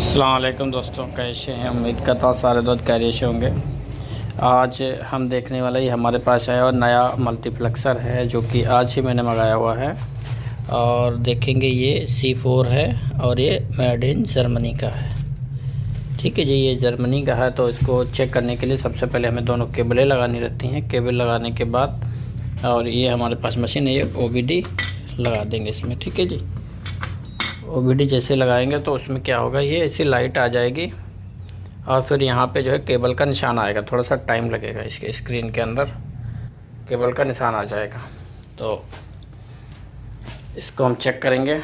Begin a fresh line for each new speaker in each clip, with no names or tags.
अस्सलाम वालेकुम दोस्तों, कैसे हैं? उम्मीद करता हूँ सारे दोस्त खैरियत से होंगे। आज हम देखने वाले ही हमारे पास है और नया मल्टीप्लेक्सर है जो कि आज ही मैंने मंगाया हुआ है। और देखेंगे ये C4 है और ये मेड इन जर्मनी का है। ठीक है जी, ये जर्मनी का है। तो इसको चेक करने के लिए सबसे पहले हमें दोनों केबलें लगानी रहती हैं। केबल लगाने के बाद और ये हमारे पास मशीन है, ये OBD लगा देंगे इसमें। ठीक है जी, OBD जैसे लगाएंगे तो उसमें क्या होगा, ये ऐसी लाइट आ जाएगी और फिर यहाँ पे जो है केबल का निशान आएगा। थोड़ा सा टाइम लगेगा, इसके स्क्रीन के अंदर केबल का निशान आ जाएगा। तो इसको हम चेक करेंगे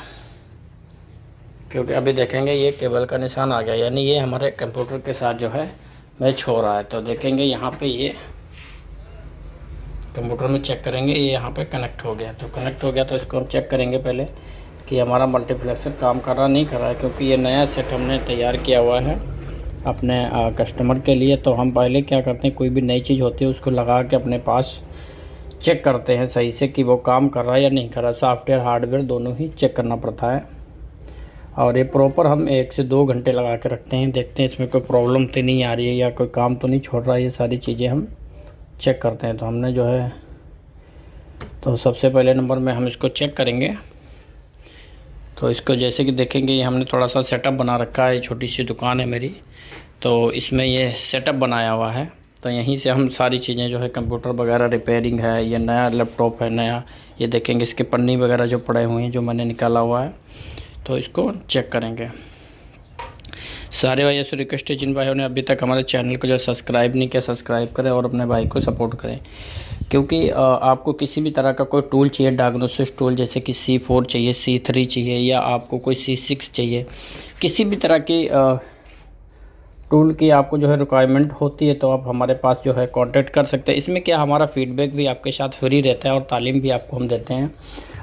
क्योंकि अभी देखेंगे ये केबल का निशान आ गया, यानी ये हमारे कंप्यूटर के साथ जो है मैच हो रहा है। तो देखेंगे यहाँ पे ये कंप्यूटर में चेक करेंगे, ये यहाँ पे कनेक्ट हो गया। तो कनेक्ट हो गया तो इसको हम चेक करेंगे पहले कि हमारा मल्टीप्लेक्सर काम कर रहा नहीं कर रहा है, क्योंकि ये नया सेट हमने तैयार किया हुआ है अपने कस्टमर के लिए। तो हम पहले क्या करते हैं, कोई भी नई चीज़ होती है उसको लगा के अपने पास चेक करते हैं सही से कि वो काम कर रहा है या नहीं कर रहा। सॉफ्टवेयर हार्डवेयर दोनों ही चेक करना पड़ता है। और ये प्रॉपर हम 1 से 2 घंटे लगा के रखते हैं, देखते हैं इसमें कोई प्रॉब्लम तो नहीं आ रही है या कोई काम तो नहीं छोड़ रहा है। ये सारी चीज़ें हम चेक करते हैं। तो हमने जो है, तो सबसे पहले नंबर में हम इसको चेक करेंगे। तो इसको जैसे कि देखेंगे, ये हमने थोड़ा सा सेटअप बना रखा है। छोटी सी दुकान है मेरी, तो इसमें ये सेटअप बनाया हुआ है। तो यहीं से हम सारी चीज़ें जो है, कंप्यूटर वगैरह रिपेयरिंग है, ये नया लैपटॉप है नया, ये देखेंगे इसके पन्नी वगैरह जो पड़े हुए हैं जो मैंने निकाला हुआ है, तो इसको चेक करेंगे। सारे भाइयों से रिक्वेस्ट है, जिन भाइयों ने अभी तक हमारे चैनल को जो सब्सक्राइब नहीं किया, सब्सक्राइब करें और अपने भाई को सपोर्ट करें। क्योंकि आपको किसी भी तरह का कोई टूल चाहिए, डायग्नोसिस टूल, जैसे कि C4 चाहिए, C3 चाहिए, या आपको कोई C6 चाहिए, किसी भी तरह की टूल की आपको जो है रिक्वायरमेंट होती है, तो आप हमारे पास जो है कांटेक्ट कर सकते हैं। इसमें क्या, हमारा फीडबैक भी आपके साथ फ्री रहता है और तालीम भी आपको हम देते हैं।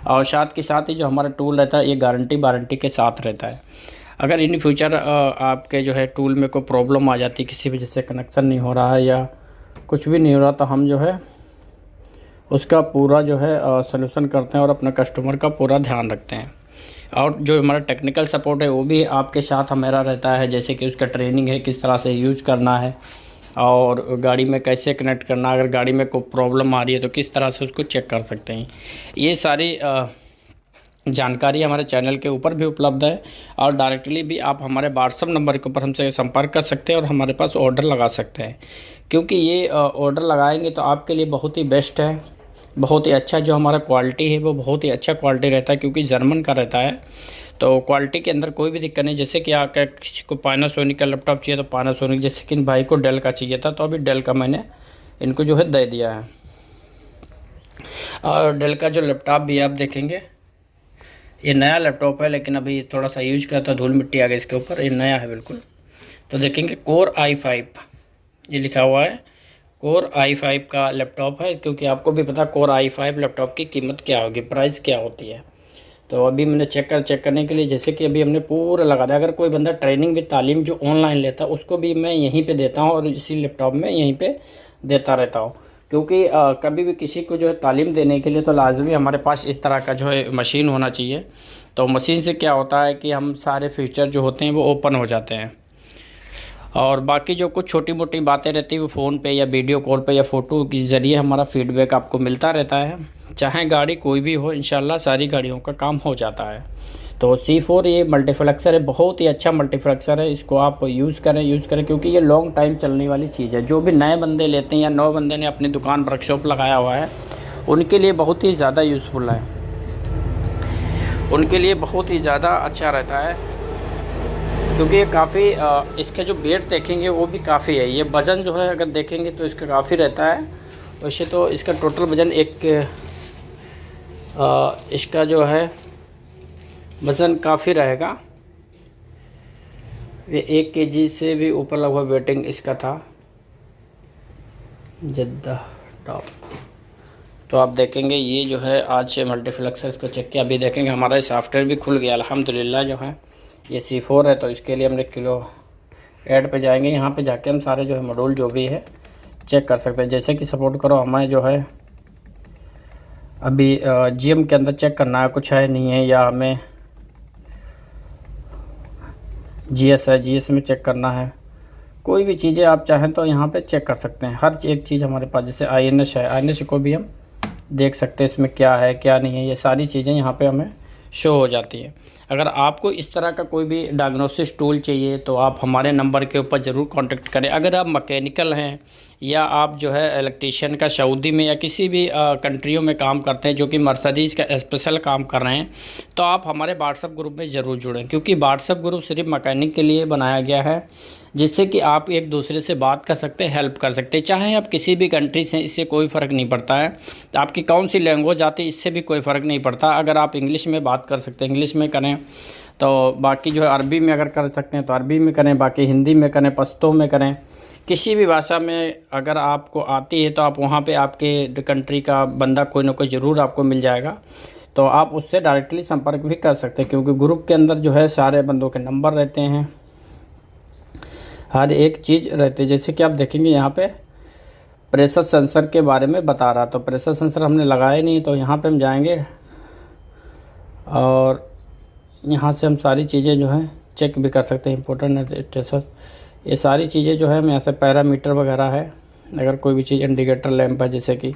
और साथ के साथ ही जो हमारा टूल रहता है, ये वारंटी के साथ रहता है। अगर इन फ्यूचर आपके जो है टूल में कोई प्रॉब्लम आ जाती है, किसी वजह से कनेक्शन नहीं हो रहा है या कुछ भी नहीं हो रहा, तो हम जो है उसका पूरा जो है सलूशन करते हैं और अपने कस्टमर का पूरा ध्यान रखते हैं। और जो हमारा टेक्निकल सपोर्ट है वो भी आपके साथ हमारा रहता है, जैसे कि उसका ट्रेनिंग है, किस तरह से यूज़ करना है और गाड़ी में कैसे कनेक्ट करना, अगर गाड़ी में कोई प्रॉब्लम आ रही है तो किस तरह से उसको चेक कर सकते हैं। ये सारी जानकारी हमारे चैनल के ऊपर भी उपलब्ध है और डायरेक्टली भी आप हमारे व्हाट्सअप नंबर के ऊपर हमसे संपर्क कर सकते हैं और हमारे पास ऑर्डर लगा सकते हैं। क्योंकि ये ऑर्डर लगाएंगे तो आपके लिए बहुत ही बेस्ट है, बहुत ही अच्छा। जो हमारा क्वालिटी है वो बहुत ही अच्छा क्वालिटी रहता है, क्योंकि जर्मन का रहता है। तो क्वालिटी के अंदर कोई भी दिक्कत नहीं। जैसे कि आप किसी को पैनासोनिक का लैपटॉप चाहिए तो पैनासोनिक, जैसे कि इन भाई को डेल का चाहिए था तो अभी डेल का मैंने इनको जो है दे दिया है। और डेल का जो लैपटॉप भी आप देखेंगे, ये नया लैपटॉप है लेकिन अभी थोड़ा सा यूज करता, धूल मिट्टी आ गई इसके ऊपर, ये नया है बिल्कुल। तो देखेंगे Core i5 ये लिखा हुआ है, Core i5 का लैपटॉप है। क्योंकि आपको भी पता Core i5 लैपटॉप की कीमत क्या होगी, प्राइस क्या होती है। तो अभी मैंने चेक करने के लिए, जैसे कि अभी हमने पूरा लगा दिया। अगर कोई बंदा ट्रेनिंग भी, तालीम जो ऑनलाइन लेता है, उसको भी मैं यहीं पे देता हूँ और इसी लैपटॉप में यहीं पे देता रहता हूँ। क्योंकि कभी भी किसी को जो है तालीम देने के लिए तो लाजमी हमारे पास इस तरह का जो है मशीन होना चाहिए। तो मशीन से क्या होता है कि हम सारे फीचर जो होते हैं वो ओपन हो जाते हैं, और बाकी जो कुछ छोटी मोटी बातें रहती है वो फ़ोन पे या वीडियो कॉल पे या फ़ोटो के ज़रिए हमारा फीडबैक आपको मिलता रहता है। चाहे गाड़ी कोई भी हो, इंशाल्लाह सारी गाड़ियों का काम हो जाता है। तो C4 ये मल्टीप्लेक्सर है, बहुत ही अच्छा मल्टीप्लेक्सर है। इसको आप यूज़ करें क्योंकि ये लॉन्ग टाइम चलने वाली चीज़ है। जो भी नए बंदे लेते हैं या नौ बंदे ने अपनी दुकान वर्कशॉप लगाया हुआ है, उनके लिए बहुत ही ज़्यादा यूज़फुल है, उनके लिए बहुत ही ज़्यादा अच्छा रहता है। क्योंकि ये काफ़ी इसके जो वेट देखेंगे वो भी काफ़ी है। ये वज़न जो है अगर देखेंगे तो इसका काफ़ी रहता है। वैसे तो इसका टोटल वज़न इसका जो है वज़न काफ़ी रहेगा। ये 1 kg से भी ऊपर लगभग वेटिंग इसका था, जद्दा टॉप। तो आप देखेंगे ये जो है आज से मल्टीप्लेक्सर, इसको चेक किया। अभी देखेंगे हमारा सॉफ्टवेयर भी खुल गया अल्हम्दुलिल्लाह। जो है ये C4 है, तो इसके लिए हमने किलो ऐड पे जाएंगे। यहाँ पे जाके हम सारे जो है मॉड्यूल जो भी है चेक कर सकते हैं। जैसे कि सपोर्ट करो, हमें जो है अभी GM के अंदर चेक करना है कुछ है नहीं है, या हमें GS है, GS में चेक करना है, कोई भी चीज़ें आप चाहें तो यहाँ पे चेक कर सकते हैं। हर एक चीज़ हमारे पास, जैसे INS है, INS को भी हम देख सकते हैं इसमें क्या है क्या नहीं है, ये सारी चीज़ें यहाँ पे हमें शो हो जाती है। अगर आपको इस तरह का कोई भी डायग्नोसिस टूल चाहिए तो आप हमारे नंबर के ऊपर ज़रूर कांटेक्ट करें। अगर आप मैकेनिकल हैं या आप जो है इलेक्ट्रीशियन का सऊदी में या किसी भी कंट्रियों में काम करते हैं जो कि मर्सिडीज़ का स्पेशल काम कर रहे हैं, तो आप हमारे व्हाट्सएप ग्रुप में ज़रूर जुड़ें, क्योंकि व्हाट्सएप ग्रुप सिर्फ मैकेनिक के लिए बनाया गया है, जिससे कि आप एक दूसरे से बात कर सकते हैं, हेल्प कर सकते हैं। चाहे आप किसी भी कंट्री से, इससे कोई फ़र्क नहीं पड़ता है, आपकी कौन सी लैंग्वेज आती है इससे भी कोई फ़र्क नहीं पड़ता। अगर आप इंग्लिश में बात कर सकते हैं इंग्लिश में करें, तो बाकी जो है अरबी में अगर कर सकते हैं तो अरबी में करें, बाकी हिंदी में करें, पश्तो में करें, किसी भी भाषा में अगर आपको आती है तो आप वहाँ पे आपके कंट्री का बंदा कोई ना कोई ज़रूर आपको मिल जाएगा, तो आप उससे डायरेक्टली संपर्क भी कर सकते हैं, क्योंकि ग्रुप के अंदर जो है सारे बंदों के नंबर रहते हैं, हर एक चीज़ रहती है। जैसे कि आप देखेंगे यहाँ पे प्रेशर सेंसर के बारे में बता रहा, तो प्रेशर सेंसर हमने लगाया नहीं, तो यहाँ पे हम जाएंगे और यहाँ से हम सारी चीज़ें जो हैं चेक भी कर सकते हैं। इंपॉर्टेंट स्टेटस, ये सारी चीज़ें जो है हम यहाँ से पैरामीटर वगैरह है, अगर कोई भी चीज़ इंडिकेटर लैंप है जैसे कि,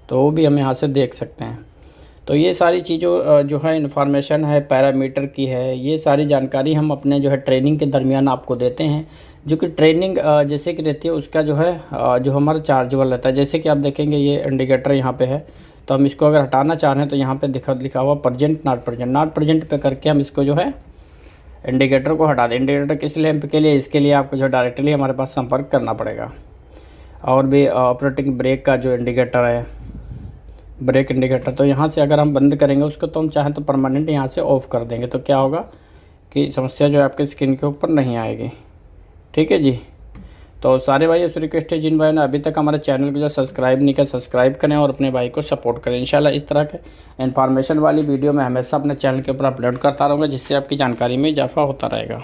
तो वो भी हम यहाँ से देख सकते हैं। तो ये सारी चीज़ों जो है इन्फॉर्मेशन है पैरामीटर की है, ये सारी जानकारी हम अपने जो है ट्रेनिंग के दरमियान आपको देते हैं, जो कि ट्रेनिंग जैसे कि रहती है उसका जो है जो हमारा चार्जेबल रहता है। जैसे कि आप देखेंगे ये इंडिकेटर यहाँ पे है, तो हम इसको अगर हटाना चाह रहे हैं तो यहाँ पे लिखा हुआ present not present, not present पे करके हम इसको जो है इंडिकेटर को हटा दें। इंडिकेटर किस लैंप के लिए, इसके लिए आपको जो डायरेक्टली हमारे पास संपर्क करना पड़ेगा। और भी ऑपरेटिंग ब्रेक का जो इंडिकेटर है, ब्रेक इंडिकेटर, तो यहाँ से अगर हम बंद करेंगे उसको तो हम चाहें तो परमानेंट यहाँ से ऑफ़ कर देंगे, तो क्या होगा कि समस्या जो है आपके स्क्रीन के ऊपर नहीं आएगी। ठीक है जी। तो सारे भाई उस रिक्वेस्ट है, जिन भाई ने अभी तक हमारे चैनल को जो सब्सक्राइब नहीं किया सब्सक्राइब करें और अपने भाई को सपोर्ट करें। इंशाल्लाह इस तरह के इन्फॉर्मेशन वाली वीडियो मैं हमेशा अपने चैनल के ऊपर अपलोड करता रहूँगा, जिससे आपकी जानकारी में इजाफा होता रहेगा।